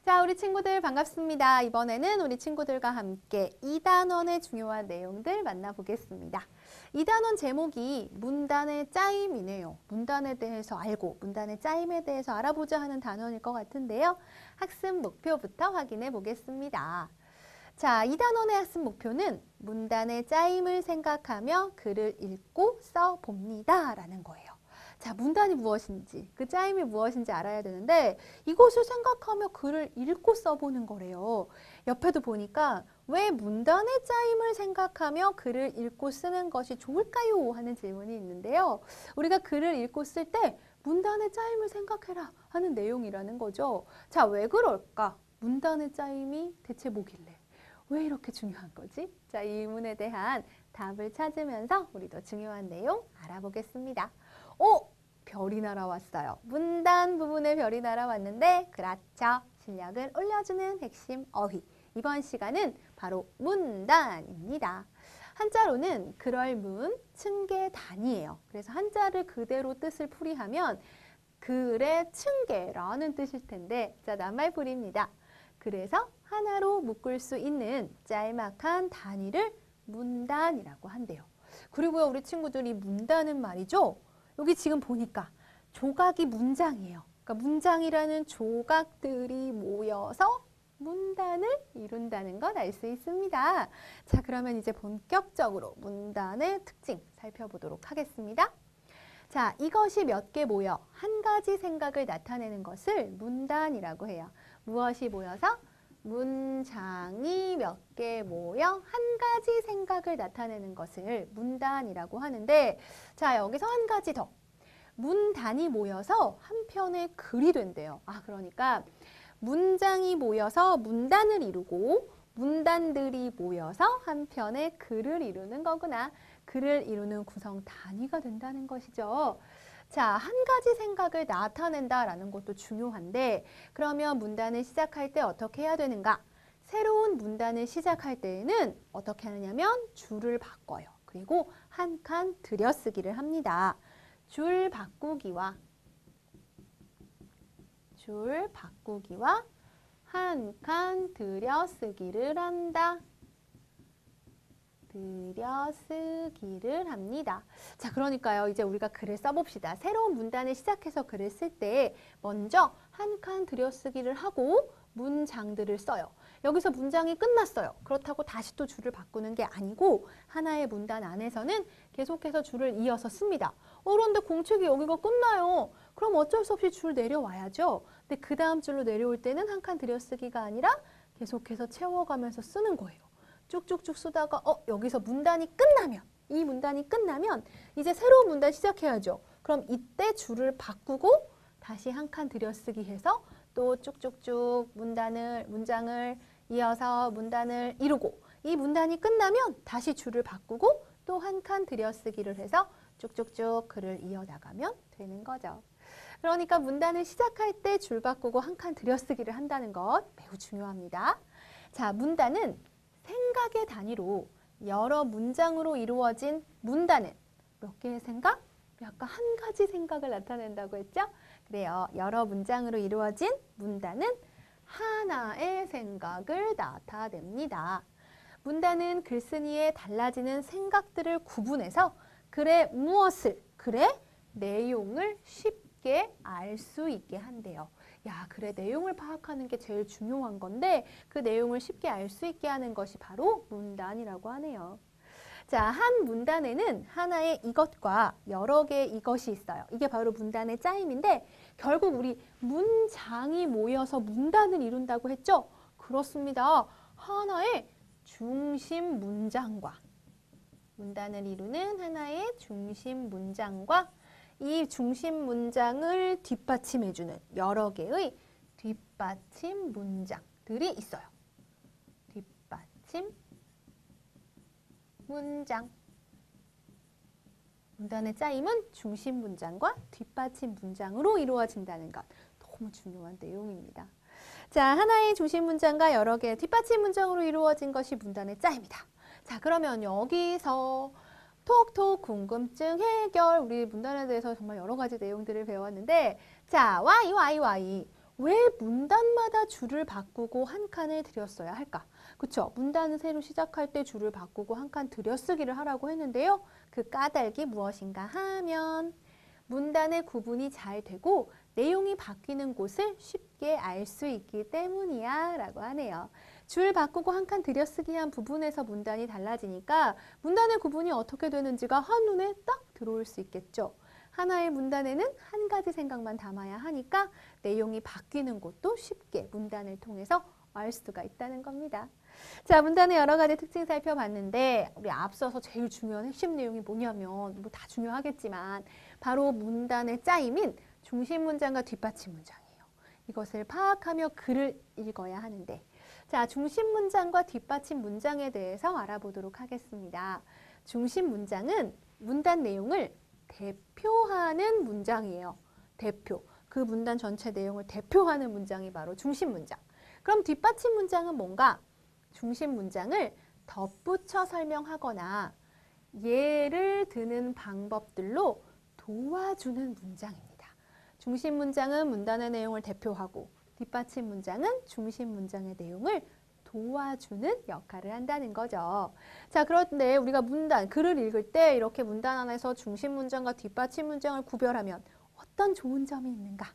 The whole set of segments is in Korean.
자, 우리 친구들 반갑습니다. 이번에는 우리 친구들과 함께 2단원의 중요한 내용들 만나보겠습니다. 2단원 제목이 문단의 짜임이네요. 문단에 대해서 알고 문단의 짜임에 대해서 알아보자 하는 단원일 것 같은데요. 학습 목표부터 확인해 보겠습니다. 자, 2단원의 학습 목표는 문단의 짜임을 생각하며 글을 읽고 써봅니다 라는 거예요. 자, 문단이 무엇인지, 그 짜임이 무엇인지 알아야 되는데 이것을 생각하며 글을 읽고 써보는 거래요. 옆에도 보니까 왜 문단의 짜임을 생각하며 글을 읽고 쓰는 것이 좋을까요? 하는 질문이 있는데요. 우리가 글을 읽고 쓸 때 문단의 짜임을 생각해라 하는 내용이라는 거죠. 자, 왜 그럴까? 문단의 짜임이 대체 뭐길래? 왜 이렇게 중요한 거지? 자, 이 의문에 대한 답을 찾으면서 우리도 중요한 내용 알아보겠습니다. 별이 날아왔어요. 문단 부분에 별이 날아왔는데 그렇죠. 실력을 올려주는 핵심 어휘. 이번 시간은 바로 문단입니다. 한자로는 그럴문, 층계단이에요. 그래서 한자를 그대로 뜻을 풀이하면 글의 층계라는 뜻일 텐데 자, 낱말풀이입니다. 그래서 하나로 묶을 수 있는 짤막한 단위를 문단이라고 한대요. 그리고요, 우리 친구들이 문단은 말이죠. 여기 지금 보니까 조각이 문장이에요. 그러니까 문장이라는 조각들이 모여서 문단을 이룬다는 걸 알 수 있습니다. 자, 그러면 이제 본격적으로 문단의 특징 살펴보도록 하겠습니다. 자, 이것이 몇 개 모여 한 가지 생각을 나타내는 것을 문단이라고 해요. 무엇이 모여서? 문장이 몇 개 모여 한 가지 생각을 나타내는 것을 문단이라고 하는데 자, 여기서 한 가지 더. 문단이 모여서 한 편의 글이 된대요. 그러니까 문장이 모여서 문단을 이루고 문단들이 모여서 한 편의 글을 이루는 거구나. 글을 이루는 구성 단위가 된다는 것이죠. 자, 한 가지 생각을 나타낸다라는 것도 중요한데 그러면 문단을 시작할 때 어떻게 해야 되는가? 새로운 문단을 시작할 때에는 어떻게 하느냐면 줄을 바꿔요. 그리고 한 칸 들여쓰기를 합니다. 줄 바꾸기와 한 칸 들여쓰기를 한다. 들여쓰기를 합니다. 자, 그러니까요. 이제 우리가 글을 써봅시다. 새로운 문단을 시작해서 글을 쓸 때 먼저 한 칸 들여쓰기를 하고 문장들을 써요. 여기서 문장이 끝났어요. 그렇다고 다시 또 줄을 바꾸는 게 아니고 하나의 문단 안에서는 계속해서 줄을 이어서 씁니다. 그런데 공책이 여기가 끝나요. 그럼 어쩔 수 없이 줄 내려와야죠. 근데 그 다음 줄로 내려올 때는 한 칸 들여쓰기가 아니라 계속해서 채워가면서 쓰는 거예요. 쭉쭉쭉 쓰다가 여기서 이 문단이 끝나면 이제 새로운 문단 시작해야죠. 그럼 이때 줄을 바꾸고 다시 한 칸 들여쓰기 해서 또 쭉쭉쭉 문장을 이어서 문단을 이루고 이 문단이 끝나면 다시 줄을 바꾸고 또 한 칸 들여쓰기를 해서 쭉쭉쭉 글을 이어나가면 되는 거죠. 그러니까 문단을 시작할 때 줄 바꾸고 한 칸 들여쓰기를 한다는 것 매우 중요합니다. 자, 문단은 생각의 단위로 여러 문장으로 이루어진 문단은 몇 개의 생각? 아까 한 가지 생각을 나타낸다고 했죠? 그래요. 여러 문장으로 이루어진 문단은 하나의 생각을 나타냅니다. 문단은 글쓴이의 달라지는 생각들을 구분해서 글의 내용을 쉽게 알 수 있게 한대요. 야, 글의 내용을 파악하는 게 제일 중요한 건데 그 내용을 쉽게 알 수 있게 하는 것이 바로 문단이라고 하네요. 자, 한 문단에는 하나의 이것과 여러 개의 이것이 있어요. 이게 바로 문단의 짜임인데 결국 우리 문장이 모여서 문단을 이룬다고 했죠? 그렇습니다. 하나의 중심 문장과 문단을 이루는 하나의 중심 문장과 이 중심 문장을 뒷받침해주는 여러 개의 뒷받침 문장들이 있어요. 뒷받침 문장. 문단의 짜임은 중심 문장과 뒷받침 문장으로 이루어진다는 것. 너무 중요한 내용입니다. 자, 하나의 중심 문장과 여러 개의 뒷받침 문장으로 이루어진 것이 문단의 짜임이다. 자, 그러면 여기서 톡톡 궁금증 해결. 우리 문단에 대해서 정말 여러 가지 내용들을 배웠는데 자, 와이. 왜 문단마다 줄을 바꾸고 한 칸을 들여써야 할까? 그쵸? 문단을 새로 시작할 때 줄을 바꾸고 한 칸 들여쓰기를 하라고 했는데요. 그 까닭이 무엇인가 하면 문단의 구분이 잘 되고 내용이 바뀌는 곳을 쉽게 알 수 있기 때문이야 라고 하네요. 줄 바꾸고 한 칸 들여쓰기 한 부분에서 문단이 달라지니까 문단의 구분이 어떻게 되는지가 한눈에 딱 들어올 수 있겠죠. 하나의 문단에는 한 가지 생각만 담아야 하니까 내용이 바뀌는 곳도 쉽게 문단을 통해서 알 수가 있다는 겁니다. 자, 문단의 여러 가지 특징 살펴봤는데 우리 앞서서 제일 중요한 핵심 내용이 뭐냐면 뭐 다 중요하겠지만 바로 문단의 짜임인 중심 문장과 뒷받침 문장이에요. 이것을 파악하며 글을 읽어야 하는데 자, 중심 문장과 뒷받침 문장에 대해서 알아보도록 하겠습니다. 중심 문장은 문단 내용을 대표하는 문장이에요. 대표. 그 문단 전체 내용을 대표하는 문장이 바로 중심 문장. 그럼 뒷받침 문장은 뭔가? 중심 문장을 덧붙여 설명하거나 예를 드는 방법들로 도와주는 문장입니다. 중심 문장은 문단의 내용을 대표하고 뒷받침 문장은 중심 문장의 내용을 도와주는 역할을 한다는 거죠. 자, 그런데 우리가 문단, 글을 읽을 때 이렇게 문단 안에서 중심 문장과 뒷받침 문장을 구별하면 어떤 좋은 점이 있는가?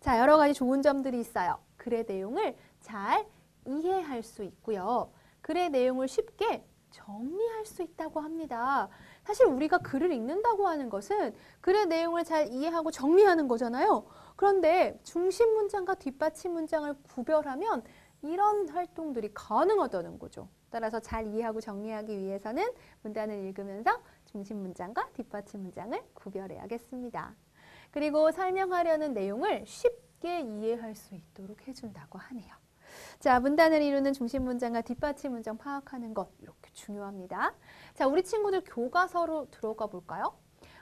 자, 여러 가지 좋은 점들이 있어요. 글의 내용을 잘 이해할 수 있고요. 글의 내용을 쉽게 정리할 수 있다고 합니다. 사실 우리가 글을 읽는다고 하는 것은 글의 내용을 잘 이해하고 정리하는 거잖아요. 그런데 중심 문장과 뒷받침 문장을 구별하면 이런 활동들이 가능하다는 거죠. 따라서 잘 이해하고 정리하기 위해서는 문단을 읽으면서 중심 문장과 뒷받침 문장을 구별해야겠습니다. 그리고 설명하려는 내용을 쉽게 이해할 수 있도록 해준다고 하네요. 자, 문단을 이루는 중심 문장과 뒷받침 문장 파악하는 것 이렇게 중요합니다. 자, 우리 친구들 교과서로 들어가 볼까요?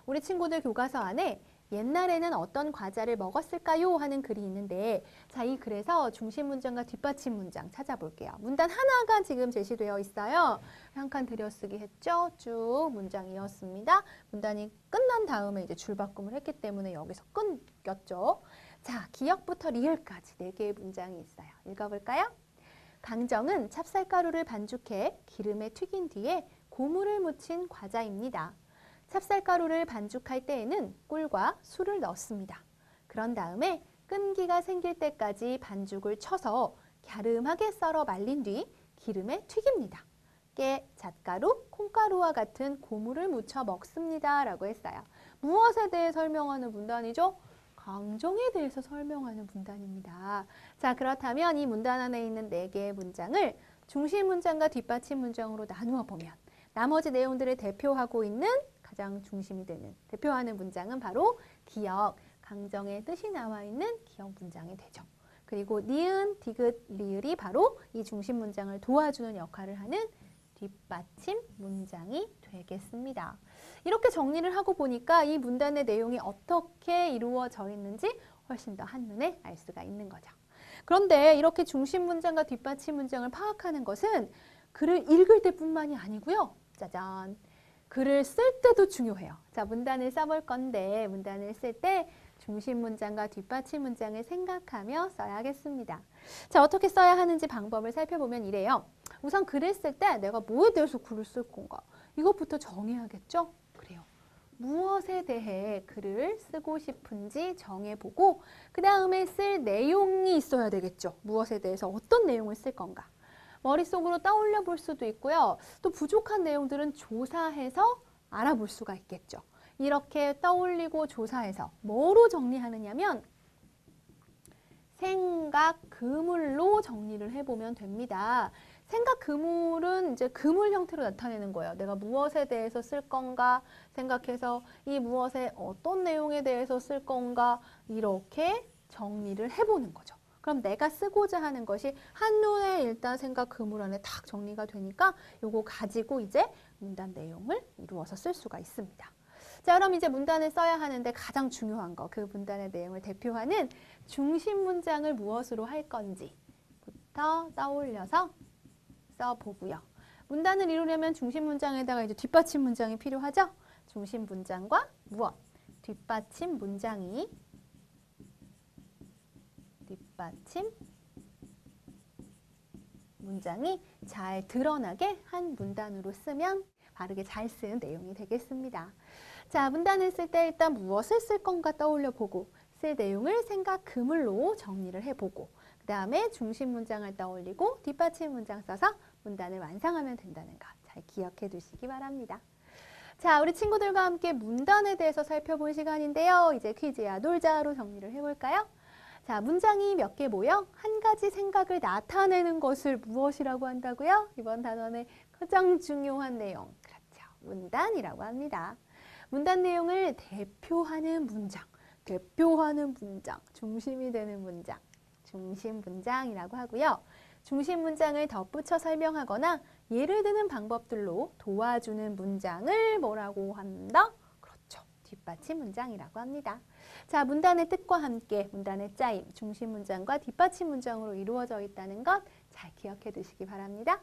우리 친구들 교과서 안에 옛날에는 어떤 과자를 먹었을까요? 하는 글이 있는데 자, 이 글에서 중심 문장과 뒷받침 문장 찾아볼게요. 문단 하나가 지금 제시되어 있어요. 한 칸 들여쓰기 했죠? 쭉 문장이었습니다. 문단이 끝난 다음에 이제 줄바꿈을 했기 때문에 여기서 끊겼죠. 자, 기역부터 리을까지 4개의 문장이 있어요. 읽어볼까요? 강정은 찹쌀가루를 반죽해 기름에 튀긴 뒤에 고무를 묻힌 과자입니다. 찹쌀가루를 반죽할 때에는 꿀과 술을 넣습니다. 그런 다음에 끈기가 생길 때까지 반죽을 쳐서 갸름하게 썰어 말린 뒤 기름에 튀깁니다. 깨, 잣가루, 콩가루와 같은 고무를 묻혀 먹습니다. 라고 했어요. 무엇에 대해 설명하는 문단이죠? 강정에 대해서 설명하는 문단입니다. 자, 그렇다면 이 문단 안에 있는 4개의 문장을 중심 문장과 뒷받침 문장으로 나누어 보면 나머지 내용들을 대표하고 있는 가장 중심이 되는 대표하는 문장은 바로 기역, 강정의 뜻이 나와 있는 기역 문장이 되죠. 그리고 니은, 디귿, 리을이 바로 이 중심 문장을 도와주는 역할을 하는 뒷받침 문장이 되겠습니다. 이렇게 정리를 하고 보니까 이 문단의 내용이 어떻게 이루어져 있는지 훨씬 더 한눈에 알 수가 있는 거죠. 그런데 이렇게 중심 문장과 뒷받침 문장을 파악하는 것은 글을 읽을 때뿐만이 아니고요. 짜잔! 글을 쓸 때도 중요해요. 자, 문단을 써볼 건데 문단을 쓸 때 중심 문장과 뒷받침 문장을 생각하며 써야겠습니다. 자, 어떻게 써야 하는지 방법을 살펴보면 이래요. 우선 글을 쓸 때 내가 뭐에 대해서 글을 쓸 건가? 이것부터 정해야겠죠? 그래요. 무엇에 대해 글을 쓰고 싶은지 정해보고 그 다음에 쓸 내용이 있어야 되겠죠. 무엇에 대해서 어떤 내용을 쓸 건가? 머릿속으로 떠올려 볼 수도 있고요. 또 부족한 내용들은 조사해서 알아볼 수가 있겠죠. 이렇게 떠올리고 조사해서 뭐로 정리하느냐면 생각 그물로 정리를 해보면 됩니다. 생각 그물은 이제 그물 형태로 나타내는 거예요. 내가 무엇에 대해서 쓸 건가 생각해서 이 무엇에 어떤 내용에 대해서 쓸 건가 이렇게 정리를 해보는 거죠. 그럼 내가 쓰고자 하는 것이 한눈에 일단 생각 그물 안에 탁 정리가 되니까 요거 가지고 이제 문단 내용을 이루어서 쓸 수가 있습니다. 자, 그럼 이제 문단을 써야 하는데 가장 중요한 거, 그 문단의 내용을 대표하는 중심 문장을 무엇으로 할 건지부터 떠올려서 써보고요. 문단을 이루려면 중심 문장에다가 이제 뒷받침 문장이 필요하죠? 중심 문장과 무엇? 뒷받침 문장이 뒷받침 문장이 잘 드러나게 한 문단으로 쓰면 바르게 잘 쓴 내용이 되겠습니다. 자, 문단을 쓸 때 일단 무엇을 쓸 건가 떠올려 보고 쓸 내용을 생각 그물로 정리를 해보고 그 다음에 중심 문장을 떠올리고 뒷받침 문장 써서 문단을 완성하면 된다는 것 잘 기억해 두시기 바랍니다. 자, 우리 친구들과 함께 문단에 대해서 살펴볼 시간인데요. 이제 퀴즈야 놀자로 정리를 해볼까요? 자, 문장이 몇 개 모여 한 가지 생각을 나타내는 것을 무엇이라고 한다고요? 이번 단원의 가장 중요한 내용, 그렇죠. 문단이라고 합니다. 문단 내용을 대표하는 문장, 중심이 되는 문장, 중심 문장이라고 하고요. 중심 문장을 덧붙여 설명하거나 예를 드는 방법들로 도와주는 문장을 뭐라고 한다? 그렇죠. 뒷받침 문장이라고 합니다. 자, 문단의 뜻과 함께 문단의 짜임, 중심 문장과 뒷받침 문장으로 이루어져 있다는 것 잘 기억해 두시기 바랍니다.